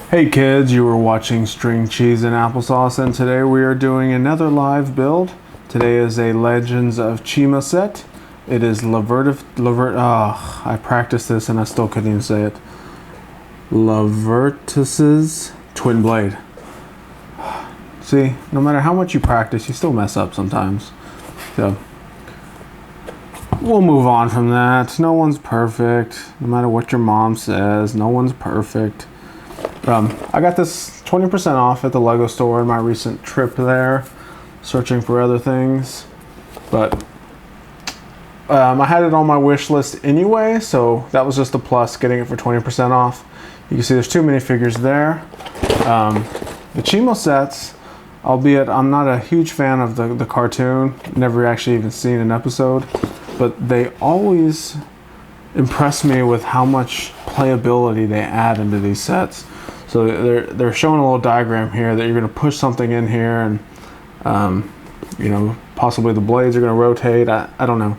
Hey kids, you were watching String Cheese and Applesauce, and today we are doing another live build. Today is a Legends of Chima set. It is I practiced this and I still couldn't even say it. Lavertus's Twin Blade. See, no matter how much you practice, you still mess up sometimes. So, we'll move on from that. No one's perfect. No matter what your mom says, no one's perfect. I got this 20% off at the Lego store in my recent trip there, searching for other things. But I had it on my wish list anyway, so that was just a plus, getting it for 20% off. You can see there's two minifigures there. The Chima sets, albeit I'm not a huge fan of the cartoon, never actually even seen an episode, but they always impress me with how much playability they add into these sets. So they're showing a little diagram here that you're going to push something in here, and you know, possibly the blades are going to rotate. I don't know.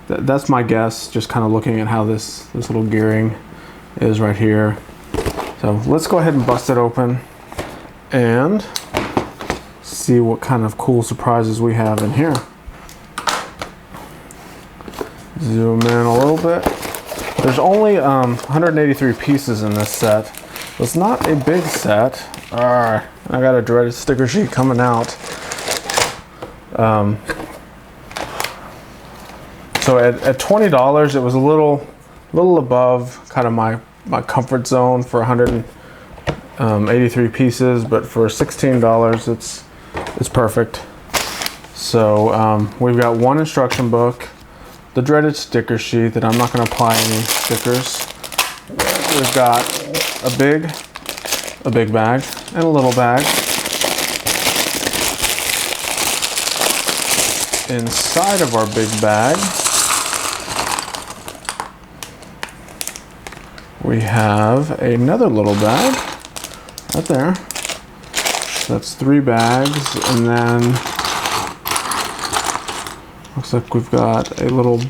That's my guess, just kind of looking at how this little gearing is right here. So let's go ahead and bust it open and see what kind of cool surprises we have in here. Zoom in a little bit. There's only 183 pieces in this set. It's not a big set. I got a dreaded sticker sheet coming out. So at $20, it was a little above kind of my comfort zone for 183 pieces, but for $16, it's perfect. So we've got one instruction book, the dreaded sticker sheet that I'm not going to apply any stickers. We've got a big bag and a little bag. Inside of our big bag, we have another little bag right there. That's 3 bags, and then looks like we've got a little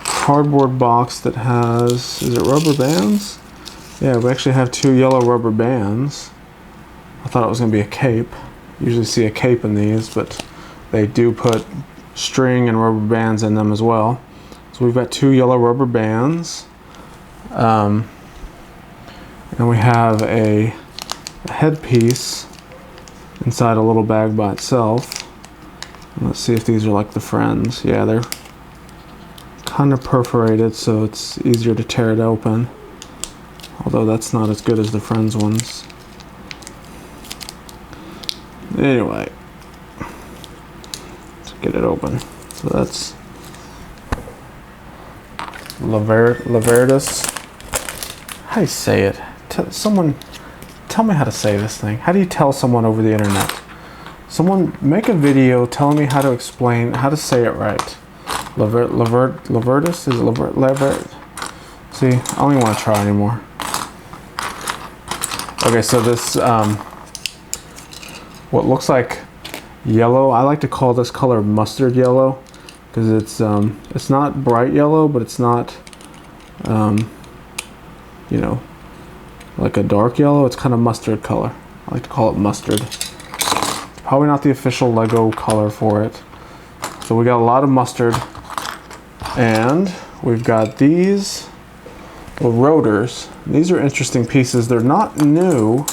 cardboard box that has, is it rubber bands? Yeah, we actually have 2 yellow rubber bands. I thought it was going to be a cape. Usually see a cape in these, but they do put string and rubber bands in them as well. So we've got 2 yellow rubber bands. And we have a headpiece inside a little bag by itself. Let's see if these are like the Friends. Yeah, they're kind of perforated, so it's easier to tear it open. Although that's not as good as the Friends ones. Anyway, let's get it open. So that's Lavertus. How do you say it? Someone tell me how to say this thing. How do you tell someone over the internet? Someone make a video telling me how to explain how to say it right. Lavertus? Is it Lavert? See, I don't even want to try anymore. Okay, so this what looks like yellow. I like to call this color mustard yellow because it's not bright yellow, but it's not you know, like a dark yellow. It's kind of mustard color. I like to call it mustard. Probably not the official Lego color for it. So we got a lot of mustard, and we've got these little rotors. These are interesting pieces. They're not new,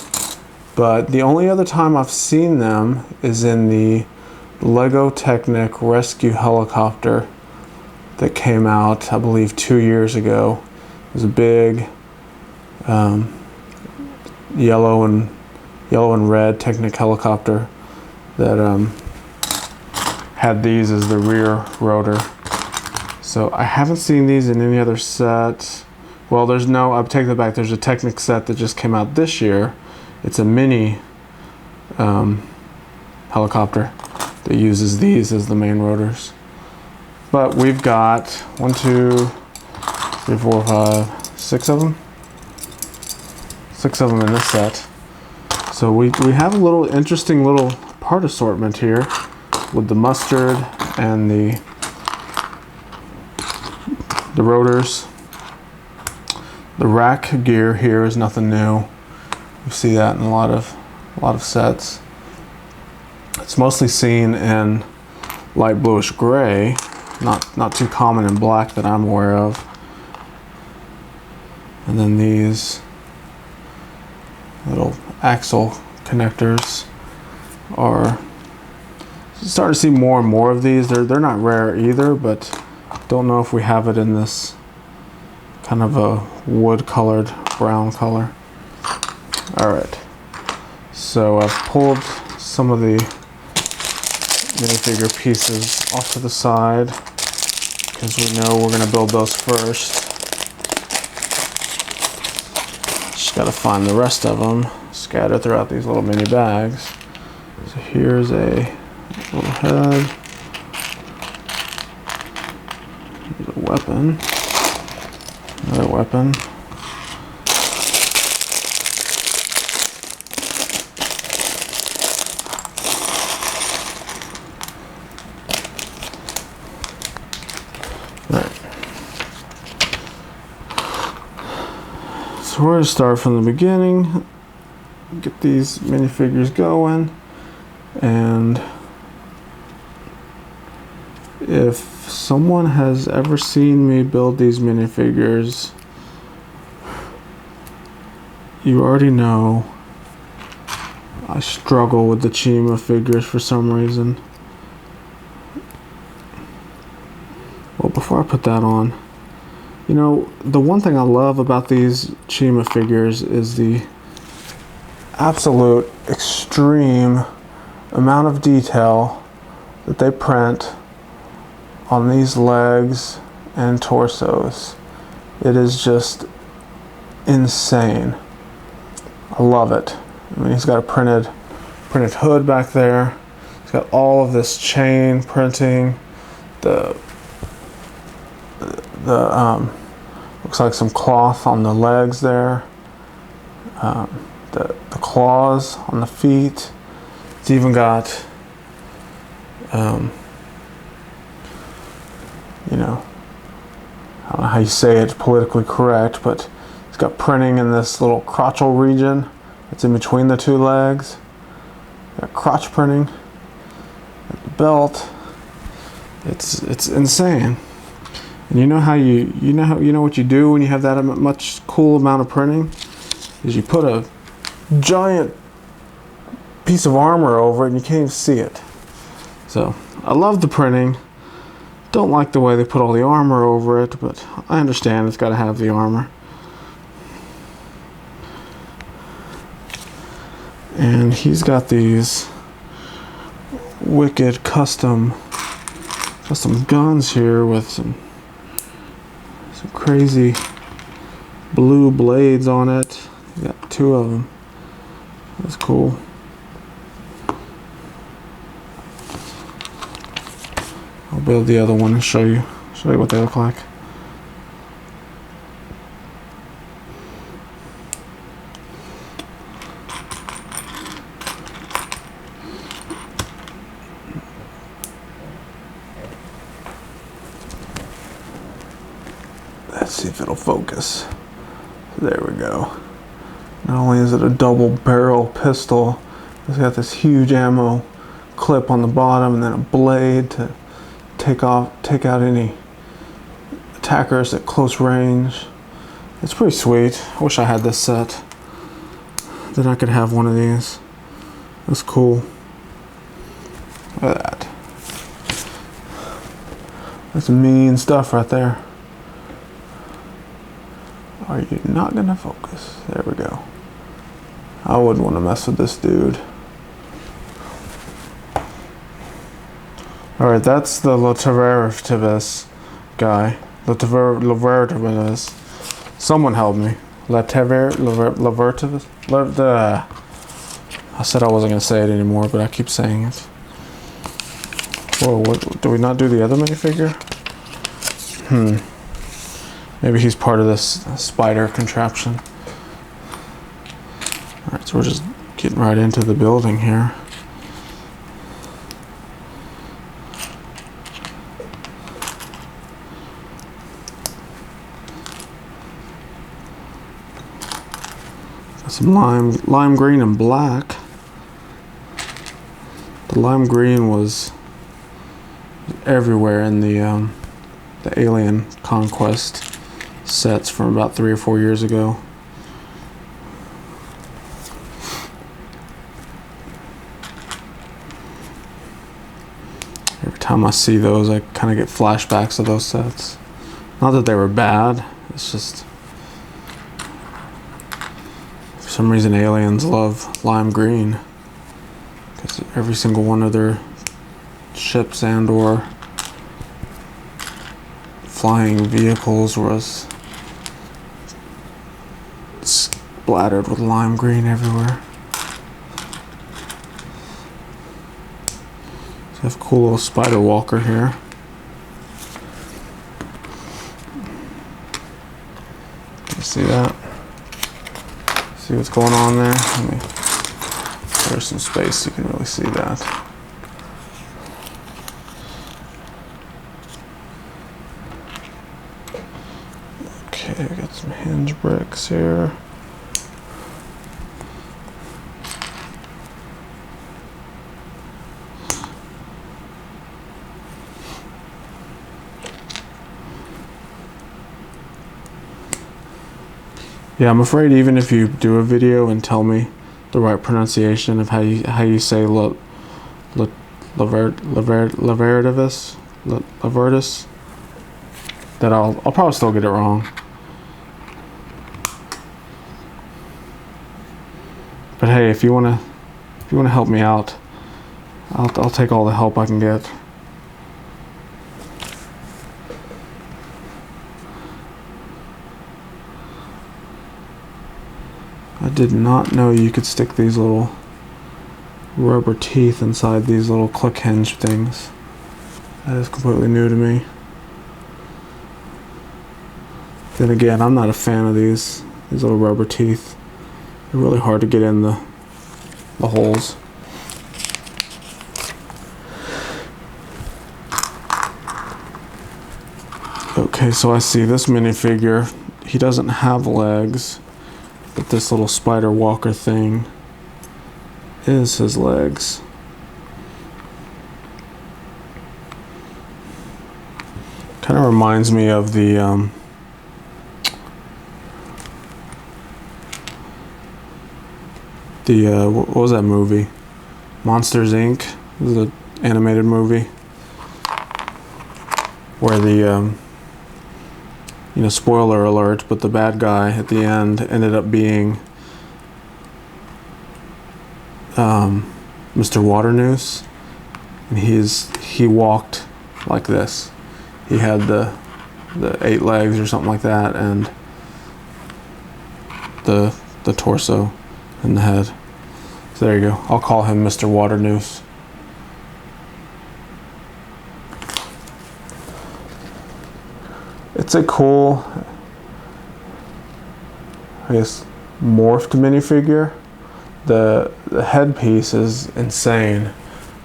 but the only other time I've seen them is in the Lego Technic rescue helicopter that came out, I believe, 2 years ago. It was a big yellow and red Technic helicopter that had these as the rear rotor. So I haven't seen these in any other set. Well, there's no, I'll take that back. There's a Technic set that just came out this year. It's a mini helicopter that uses these as the main rotors. But we've got 1, 2, 3, 4, 5, 6 of them. 6 of them in this set. So we have a little interesting little part assortment here with the mustard and the rotors. The rack gear here is nothing new. You see that in a lot of sets. It's mostly seen in light bluish gray, not too common in black that I'm aware of. And then these little axle connectors are starting to see more and more of these. They're not rare either, but don't know if we have it in this kind of a wood colored brown color. All right, so I've pulled some of the minifigure pieces off to the side because we know we're going to build those first. Just got to find the rest of them scattered throughout these little mini bags. So here's a little head. Here's a weapon. Another weapon. So we're going to start from the beginning, get these minifigures going, and if someone has ever seen me build these minifigures, you already know I struggle with the Chima figures for some reason. Well, before I put that on, you know, the one thing I love about these Chima figures is the absolute extreme amount of detail that they print on these legs and torsos. It is just insane. I love it. I mean, he's got a printed hood back there. He's got all of this chain printing. Looks like some cloth on the legs there. The claws on the feet. It's even got, you know, I don't know how you say it politically correct, but it's got printing in this little crotchal region. It's in between the two legs. Got crotch printing at the belt. It's insane. And you know what you do when you have that much cool amount of printing is you put a giant piece of armor over it and you can't even see it. So I love the printing. Don't like the way they put all the armor over it, but I understand it's got to have the armor. And he's got these wicked custom guns here with some crazy blue blades on it. You got two of them. That's cool. I'll build the other one and show you what they look like. Let's see if it'll focus. There we go. Not only is it a double barrel pistol, it's got this huge ammo clip on the bottom and then a blade to take out any attackers at close range. It's pretty sweet. I wish I had this set. Then I could have one of these. That's cool. Look at that. That's mean stuff right there. Are you not gonna focus? There we go. I wouldn't want to mess with this dude. Alright, that's the Lavertus guy. Lavertus. Someone help me. Lavertus? I said I wasn't gonna say it anymore, but I keep saying it. Whoa, what, do we not do the other minifigure? Maybe he's part of this spider contraption. Alright, so we're just getting right into the building here. Some lime green and black. The lime green was everywhere in the Alien Conquest sets from about 3 or 4 years ago. Every time I see those, I kind of get flashbacks of those sets. Not that they were bad, it's just for some reason aliens love lime green, because every single one of their ships and or flying vehicles was splattered with lime green everywhere. So I have a cool little spider walker here. You see that? See what's going on there? Let me, there's some space so you can really see that. Okay, I got some hinge bricks here. Yeah, I'm afraid even if you do a video and tell me the right pronunciation of how you say Lavertus, that I'll probably still get it wrong. But hey, if you wanna help me out, I'll take all the help I can get. I did not know you could stick these little rubber teeth inside these little click hinge things. That is completely new to me. Then again, I'm not a fan of these little rubber teeth. They're really hard to get in the holes. Okay, so I see this minifigure. He doesn't have legs, but this little spider walker thing is his legs. Kind of reminds me of the what was that movie? Monsters Inc. It was an animated movie where the spoiler alert, but the bad guy at the end ended up being Mr. Waternoose, and he walked like this. He had the 8 legs or something like that, and the torso and the head. So there you go. I'll call him Mr. Waternoose. It's a cool, I guess, morphed minifigure. The headpiece is insane,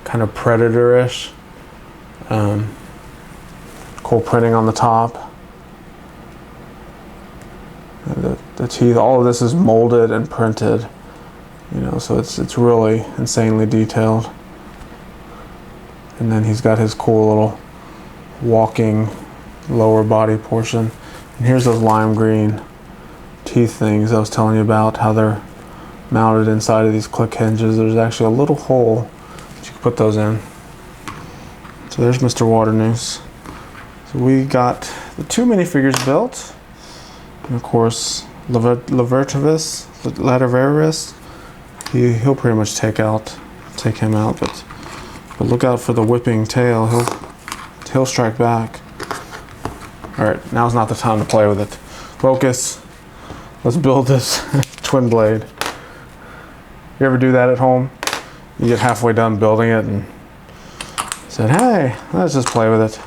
kind of predator-ish. Cool printing on the top. The teeth, all of this is molded and printed, so it's really insanely detailed. And then he's got his cool little walking lower body portion. And here's those lime green teeth things I was telling you about, how they're mounted inside of these click hinges. There's actually a little hole that you can put those in. So there's Mr. Waternoose. So we got the 2 minifigures built, and of course Lavertus, he'll pretty much take him out, but look out for the whipping tail. He'll strike back. All right, now's not the time to play with it. Focus. Let's build this twin blade. You ever do that at home? You get halfway done building it and said, hey, let's just play with it.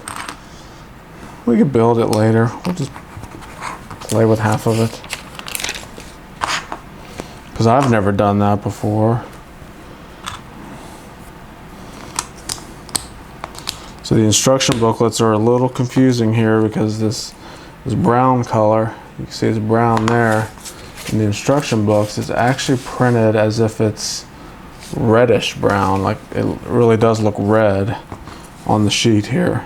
We could build it later. We'll just play with half of it. Because I've never done that before. So the instruction booklets are a little confusing here because this brown color, you can see it's brown there, in the instruction books, it's actually printed as if it's reddish brown, like it really does look red on the sheet here.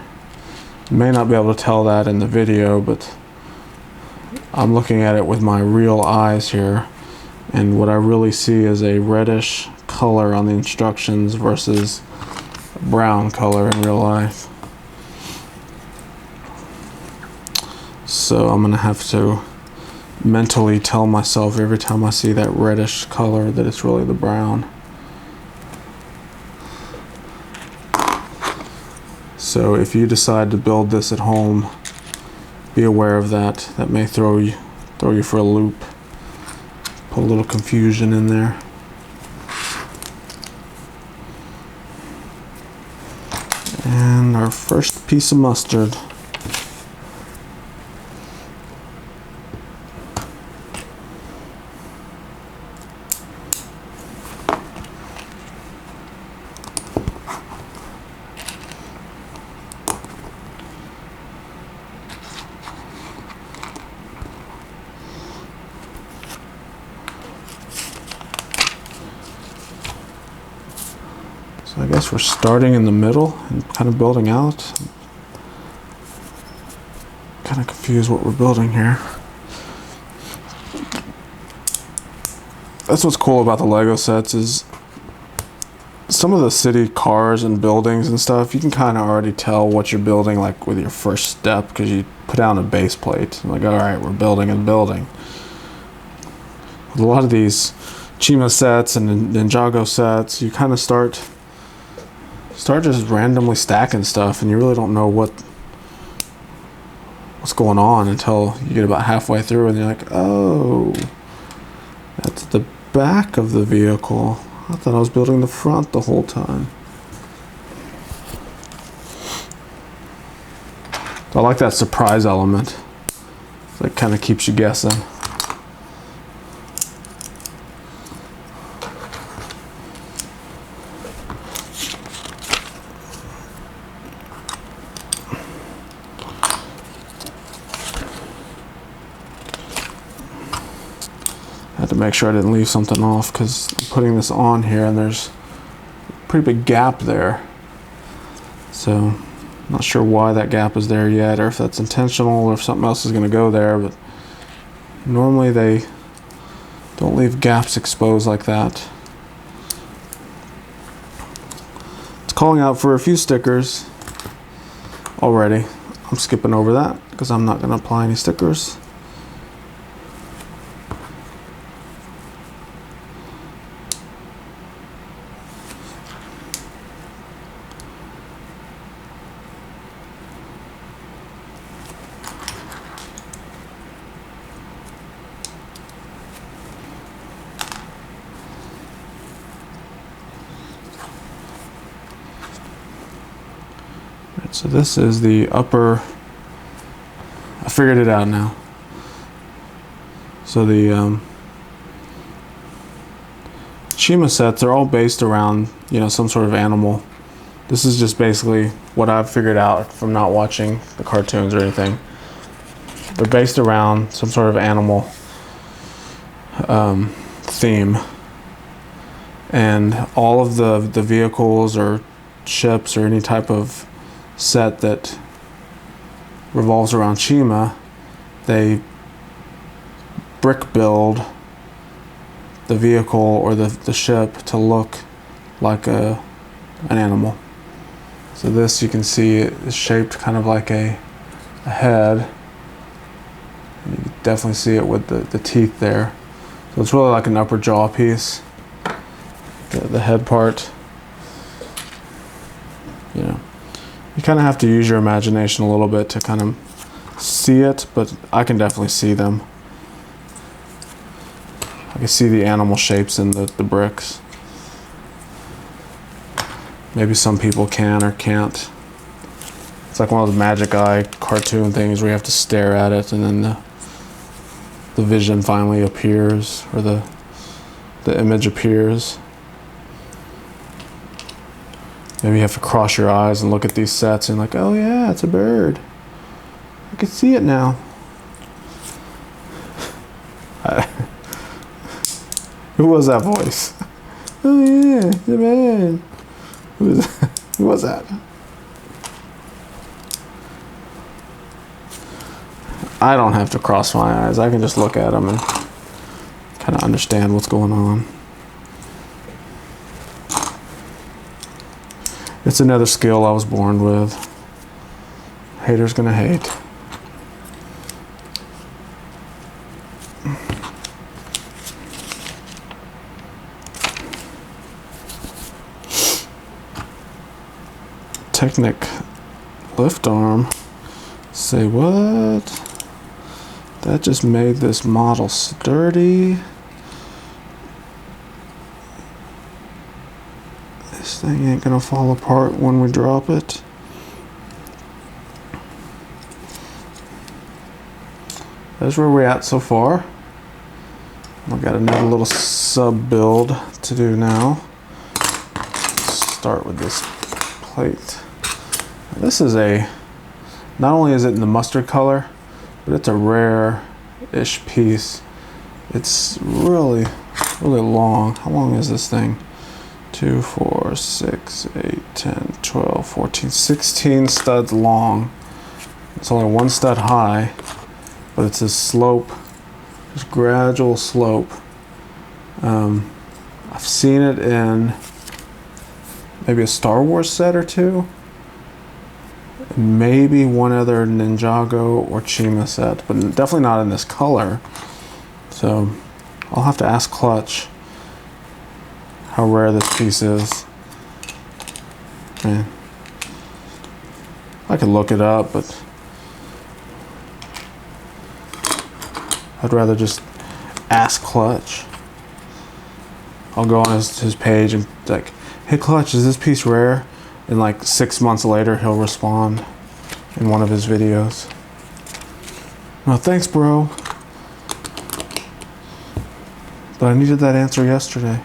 You may not be able to tell that in the video, but I'm looking at it with my real eyes here, and what I really see is a reddish color on the instructions versus a brown color in real life. So I'm gonna have to mentally tell myself every time I see that reddish color that it's really the brown. So if you decide to build this at home, be aware of that. That may throw you for a loop. Put a little confusion in there. And our first piece of mustard. So I guess we're starting in the middle and kind of building out. Kind of confused what we're building here. That's what's cool about the Lego sets is some of the city cars and buildings and stuff, you can kind of already tell what you're building like with your first step because you put down a base plate. Like, all right, we're building a building. With a lot of these Chima sets and Ninjago sets, you kind of start just randomly stacking stuff, and you really don't know what's going on until you get about halfway through, and you're like, oh, that's the back of the vehicle. I thought I was building the front the whole time. I like that surprise element. That kind of keeps you guessing. I had to make sure I didn't leave something off because I'm putting this on here and there's a pretty big gap there. So I'm not sure why that gap is there yet, or if that's intentional or if something else is going to go there, but normally they don't leave gaps exposed like that. It's calling out for a few stickers already. I'm skipping over that because I'm not going to apply any stickers. So this is the upper, I figured it out now. So the Chima sets are all based around, some sort of animal. This is just basically what I've figured out from not watching the cartoons or anything. They're based around some sort of animal theme. And all of the vehicles or ships or any type of set that revolves around Chima, they brick build the vehicle or the ship to look like an animal. So this, you can see it is shaped kind of like a head. You can definitely see it with the teeth there. So it's really like an upper jaw piece, the head part. You kind of have to use your imagination a little bit to kind of see it, but I can definitely see them. I can see the animal shapes in the bricks. Maybe some people can or can't. It's like one of those Magic Eye cartoon things where you have to stare at it and then the vision finally appears, or the image appears. Maybe you have to cross your eyes and look at these sets and like, oh yeah, it's a bird. I can see it now. Who was that voice? Oh yeah, the man. Who was that? I don't have to cross my eyes. I can just look at them and kind of understand what's going on. It's another skill I was born with. Haters gonna hate. Technic lift arm. Say what? That just made this model sturdy. This thing ain't gonna fall apart when we drop it. That's where we're at so far. I've got another little sub build to do now. Start with this plate. This is not only is it in the mustard color, but it's a rare-ish piece. It's really, really long. How long is this thing? 2, 4, 6, 8, 10, 12, 14, 16 studs long. It's only 1 stud high, but it's a slope, just gradual slope. I've seen it in maybe a Star Wars set or two. Maybe one other Ninjago or Chima set, but definitely not in this color. So I'll have to ask Clutch how rare this piece is. Man, I could look it up, but I'd rather just ask Clutch. I'll go on his page and like, hey Clutch, is this piece rare? And like 6 months later, he'll respond in one of his videos. No, thanks, bro. But I needed that answer yesterday.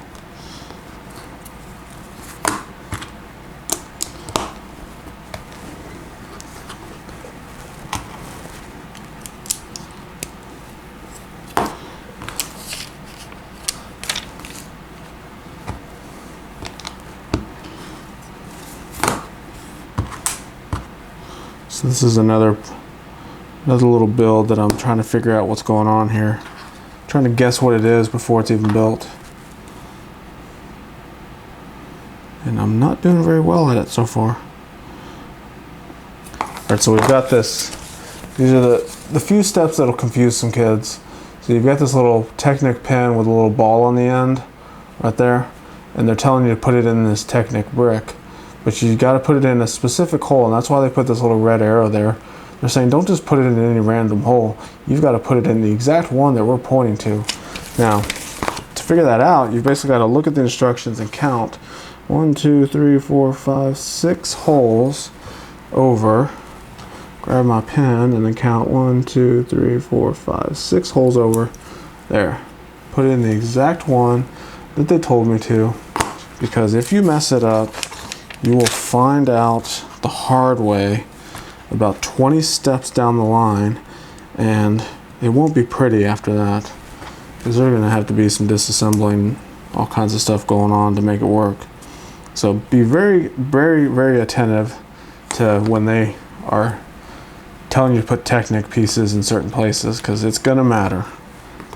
So this is another little build that I'm trying to figure out what's going on here. Trying to guess what it is before it's even built. And I'm not doing very well at it so far. Alright, so we've got this. These are the few steps that'll confuse some kids. So you've got this little Technic pen with a little ball on the end right there. And they're telling you to put it in this Technic brick. But you got to put it in a specific hole, and that's why they put this little red arrow there. They're saying don't just put it in any random hole. You've got to put it in the exact one that we're pointing to. Now, to figure that out, you've basically got to look at the instructions and count 1, 2, 3, 4, 5, 6 holes over. Grab my pen and then count 1, 2, 3, 4, 5, 6 holes over. There. Put it in the exact one that they told me to, because if you mess it up, you will find out the hard way about 20 steps down the line, and it won't be pretty after that, because there's going to have to be some disassembling, all kinds of stuff going on to make it work. So be very, very, very attentive to when they are telling you to put Technic pieces in certain places, because it's going to matter.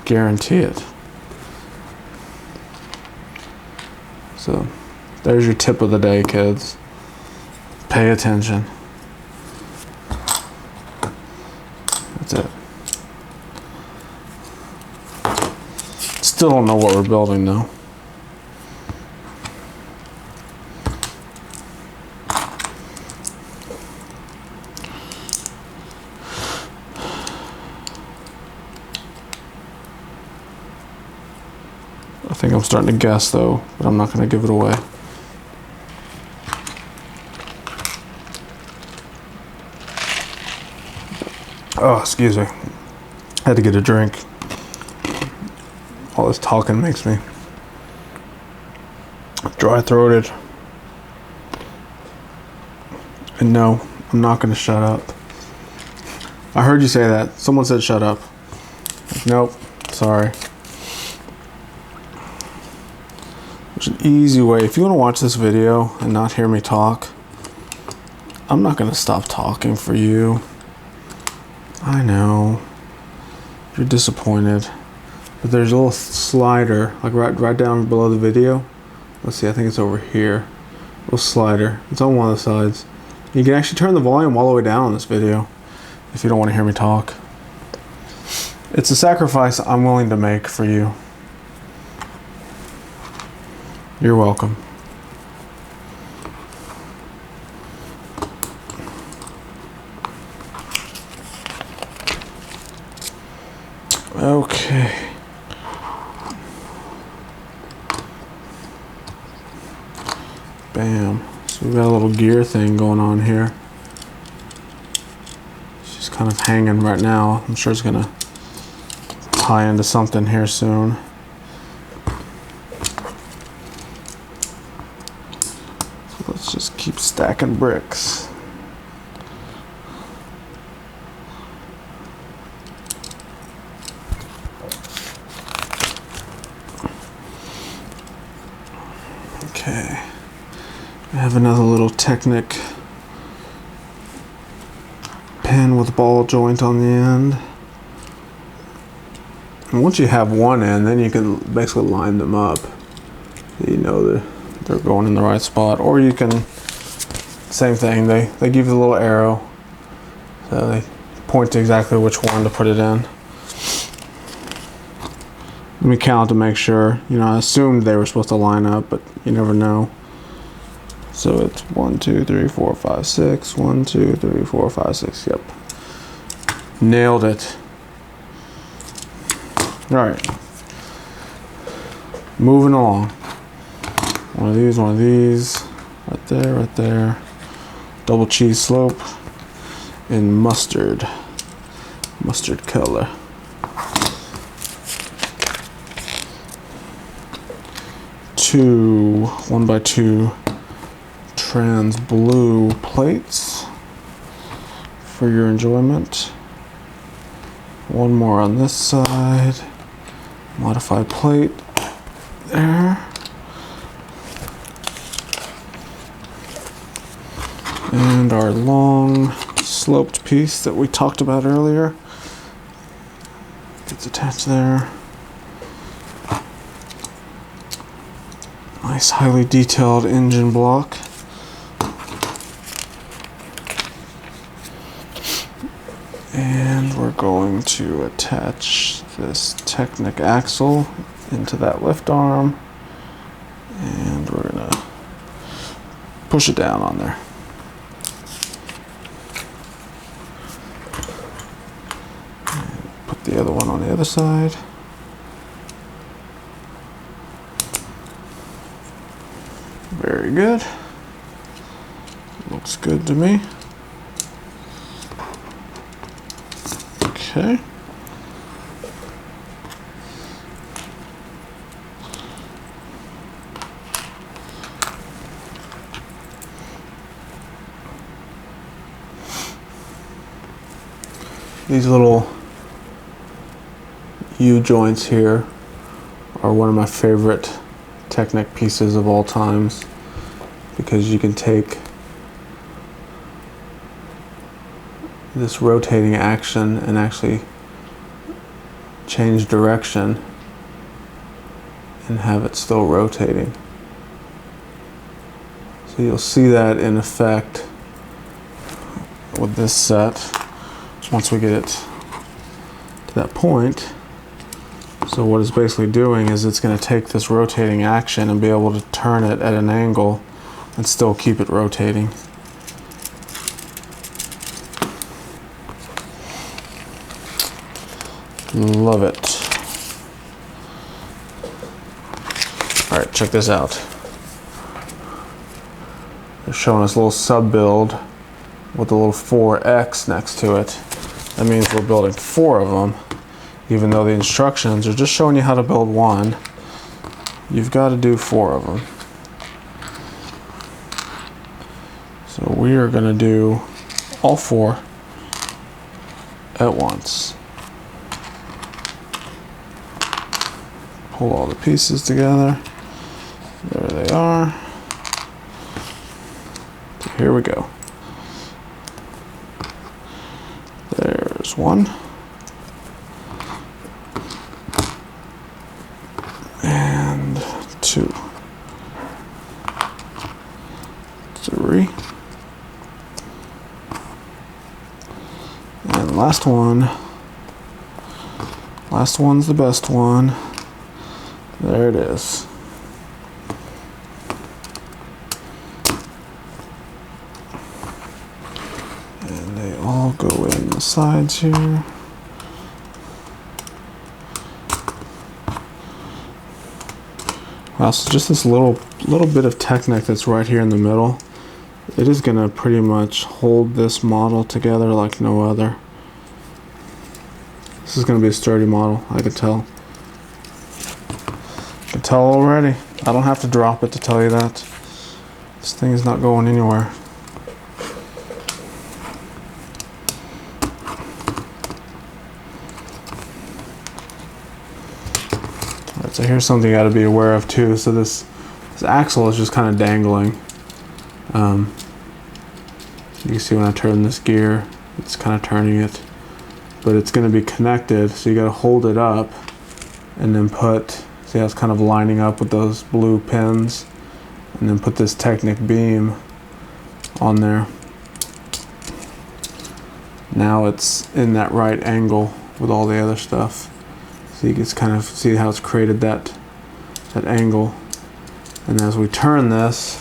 Guarantee it. So there's your tip of the day, kids. Pay attention. That's it. Still don't know what we're building though. I think I'm starting to guess though, but I'm not going to give it away. Oh, excuse me. I had to get a drink. All this talking makes me dry-throated. And no, I'm not going to shut up. I heard you say that. Someone said shut up. Nope, sorry. There's an easy way. If you want to watch this video and not hear me talk, I'm not going to stop talking for you. I know. You're disappointed. But there's a little slider, like right down below the video. Let's see, I think it's over here. A little slider. It's on one of the sides. You can actually turn the volume all the way down on this video if you don't want to hear me talk. It's a sacrifice I'm willing to make for you. You're welcome. Okay. Bam. So we've got a little gear thing going on here. It's just kind of hanging right now. I'm sure it's gonna tie into something here soon. So let's just keep stacking bricks. Okay. I have another little Technic pin with a ball joint on the end. And once you have one end, then you can basically line them up. You know they're going in the right spot. Or you can, same thing, they give you a little arrow. So they point to exactly which one to put it in. Let me count to make sure. You know, I assumed they were supposed to line up, but you never know. So it's 1, 2, 3, 4, 5, 6. 1, 2, 3, 4, 5, 6. Yep. Nailed it. Alright. Moving along. One of these. Right there, right there. Double cheese slope in mustard. Mustard color. Two 1x2 trans blue plates for your enjoyment. One more on this side. Modified plate there. And our long sloped piece that we talked about earlier gets attached there. Nice highly detailed engine block. And we're going to attach this Technic axle into that lift arm. And we're going to push it down on there. And put the other one on the other side. Very good. Looks good to me. Okay. These little U-joints here are one of my favorite Technic pieces of all times, because you can take this rotating action and actually change direction and have it still rotating. So you'll see that in effect with this set once we get it to that point. So what it's basically doing is it's going to take this rotating action and be able to turn it at an angle and still keep it rotating. Love it. Alright, check this out. They're showing us a little sub build with a little 4X next to it. That means we're building 4 of them. Even though the instructions are just showing you how to build one, you've got to do 4 of them. So we are going to do all 4 at once. Pull all the pieces together. they are. So here we go. There's one. And 2. 3. And last one. Last one's the best one. There it is. And they all go in the sides here. Wow, so just this little bit of Technic that's right here in the middle, it is going to pretty much hold this model together like no other. This is going to be a sturdy model, I can tell. I can tell already. I don't have to drop it to tell you that. This thing is not going anywhere. Alright, so here's something you got to be aware of too. So this axle is just kind of dangling. You can see when I turn this gear, it's kind of turning it. But it's going to be connected, so you got to hold it up and then put, see how it's kind of lining up with those blue pins, and then put this Technic beam on there. Now it's in that right angle with all the other stuff. So you can kind of see how it's created that angle. And as we turn this,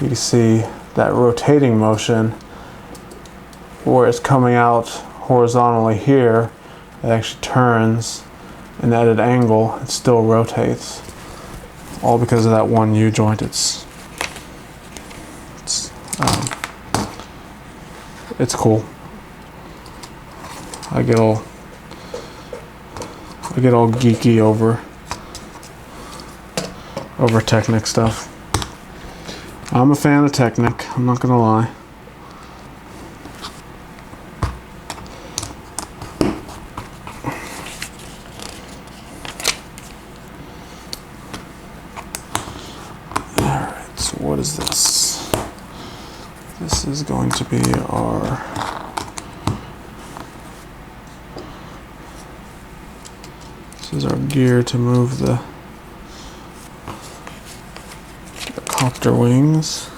you can see that rotating motion where it's coming out horizontally here, it actually turns and at an angle it still rotates, all because of that one U-joint. It's cool. I get all geeky over Technic stuff. I'm a fan of Technic, I'm not gonna lie. Alright, so what is this? This is going to be this is our gear to move the copter wings,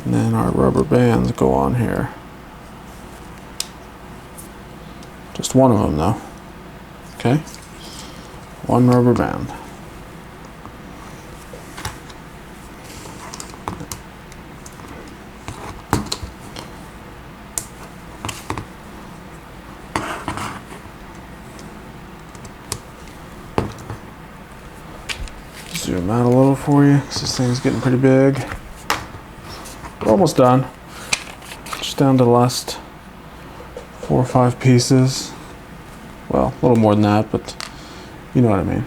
and then our rubber bands go on here. Just one of them though. Okay, one rubber band. Zoom out a little for you, because this thing's getting pretty big. We're almost done. Just down to the last 4 or 5 pieces. Well, a little more than that, but you know what I mean.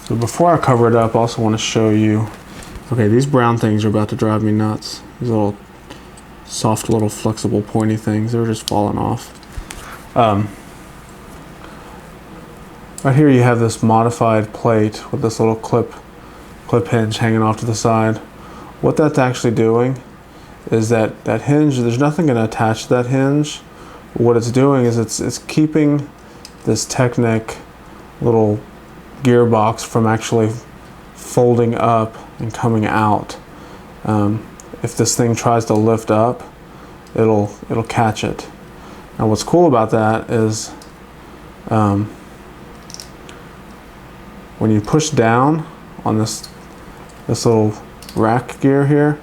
So before I cover it up, I also want to show you, okay, these brown things are about to drive me nuts. These little soft, little flexible, pointy things, they're just falling off. Right here you have this modified plate with this little clip hinge hanging off to the side. What that's actually doing is that hinge, there's nothing going to attach to that hinge. What it's doing is it's keeping this Technic little gearbox from actually folding up and coming out. If this thing tries to lift up, it'll catch it. Now what's cool about that is when you push down on this little rack gear here,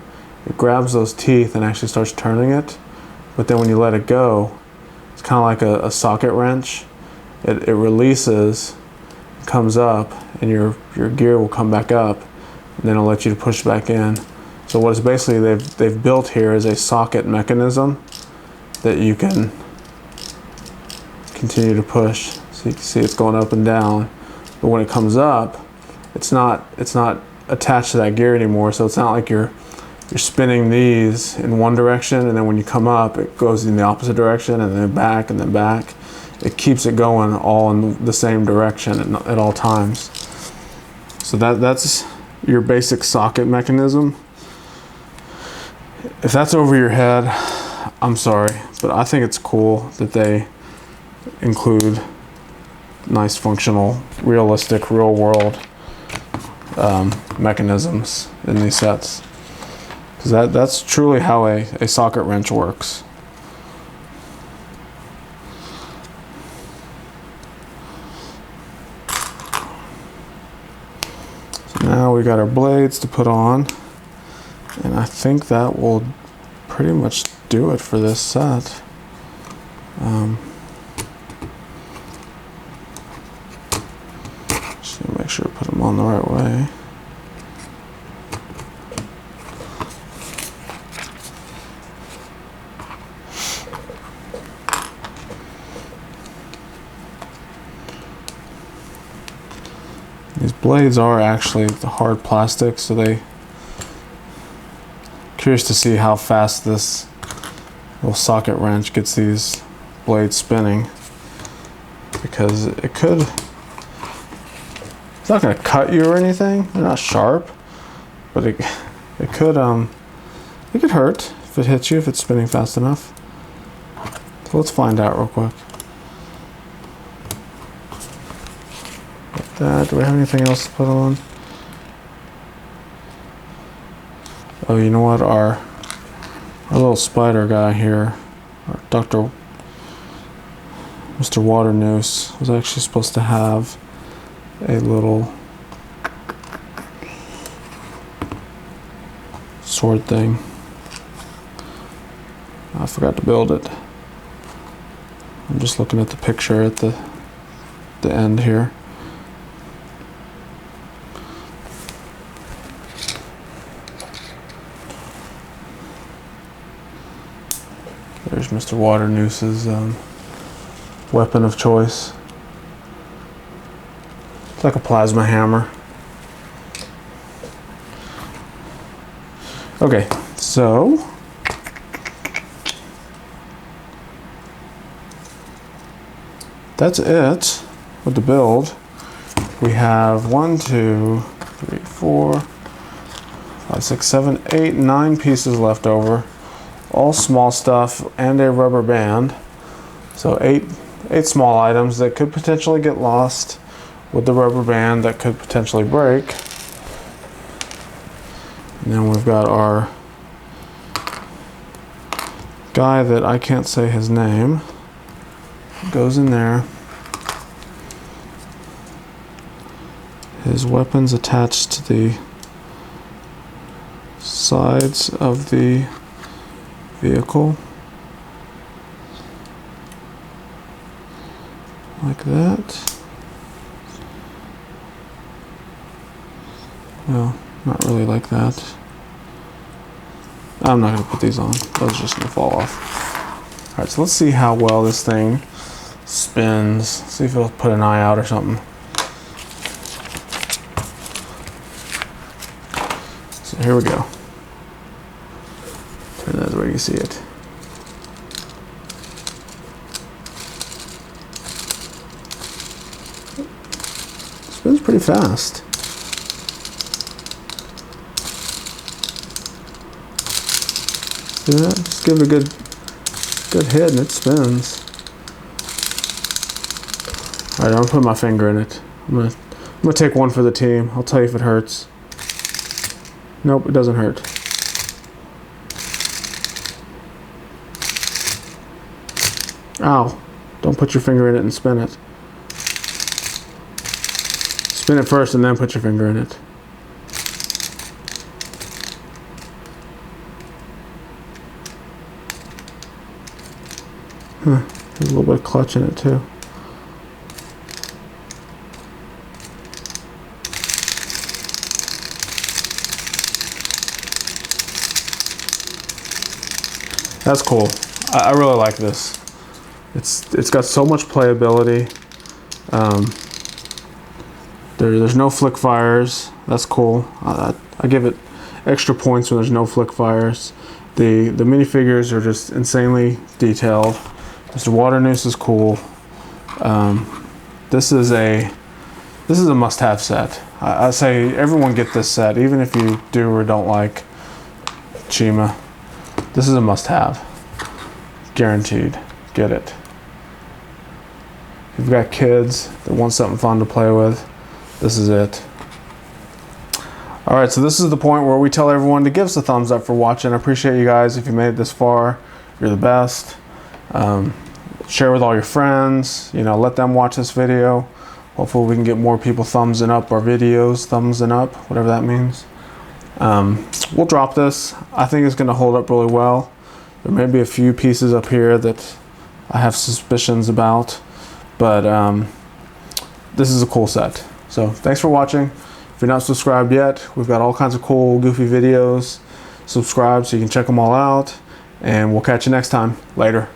it grabs those teeth and actually starts turning it. But then when you let it go, it's kind of like a socket wrench. It releases, comes up, and your gear will come back up, and then it'll let you push back in. So what it's basically they've built here is a socket mechanism, that you can continue to push. So you can see it's going up and down, but when it comes up, it's not attached to that gear anymore. So it's not like you're spinning these in one direction, and then when you come up, it goes in the opposite direction, and then back, and then back. It keeps it going all in the same direction at all times. So that's your basic socket mechanism. If that's over your head, I'm sorry, but I think it's cool that they include nice, functional, realistic, real world mechanisms in these sets. Because that's truly how a socket wrench works. So now we got our blades to put on, and I think that will pretty much do it for this set. Just gonna make sure to put them on the right way. These blades are actually the hard plastic, so curious to see how fast this little socket wrench gets these blades spinning, because it's not going to cut you or anything. They're not sharp, but it could hurt if it hits you, if it's spinning fast enough. So let's find out real quick. Do we have anything else to put on? Oh, you know what? Our little spider guy here, Mr. Water Noose, was actually supposed to have a little sword thing. I forgot to build it. I'm just looking at the picture at the end here. There's Mr. Water Noose's weapon of choice. It's like a plasma hammer. Okay, so that's it with the build. We have 1, 2, 3, 4, 5, 6, 7, 8, 9 pieces left over. All small stuff and a rubber band. So eight small items that could potentially get lost with the rubber band, that could potentially break. And then we've got our guy that I can't say his name. Goes in there. His weapon's attached to the sides of the vehicle, like that. Well, not really like that. I'm not going to put these on. Those are just going to fall off. Alright, so let's see how well this thing spins. See if it'll put an eye out or something. So here we go. Turn that where you see it. Spins pretty fast. See that? Just give it a good hit and it spins. Alright, I'm gonna put my finger in it. I'm gonna take one for the team. I'll tell you if it hurts. Nope, it doesn't hurt. Ow. Don't put your finger in it and spin it. Spin it first and then put your finger in it. Huh. There's a little bit of clutch in it too. That's cool. I really like this. It's got so much playability. There's no flick fires. That's cool. I give it extra points when there's no flick fires. The minifigures are just insanely detailed. Mr. Water Noose is cool. This is a must-have set. I say everyone get this set, even if you do or don't like Chima. This is a must-have. Guaranteed. Get it. If you've got kids that want something fun to play with, this is it. Alright, so this is the point where we tell everyone to give us a thumbs up for watching. I appreciate you guys. If you made it this far, you're the best. Share with all your friends. You know, let them watch this video. Hopefully we can get more people thumbsing up our videos. Thumbsing up, whatever that means. We'll drop this. I think it's going to hold up really well. There may be a few pieces up here that I have suspicions about. But this is a cool set. So thanks for watching. If you're not subscribed yet, we've got all kinds of cool, goofy videos. Subscribe so you can check them all out. And we'll catch you next time. Later.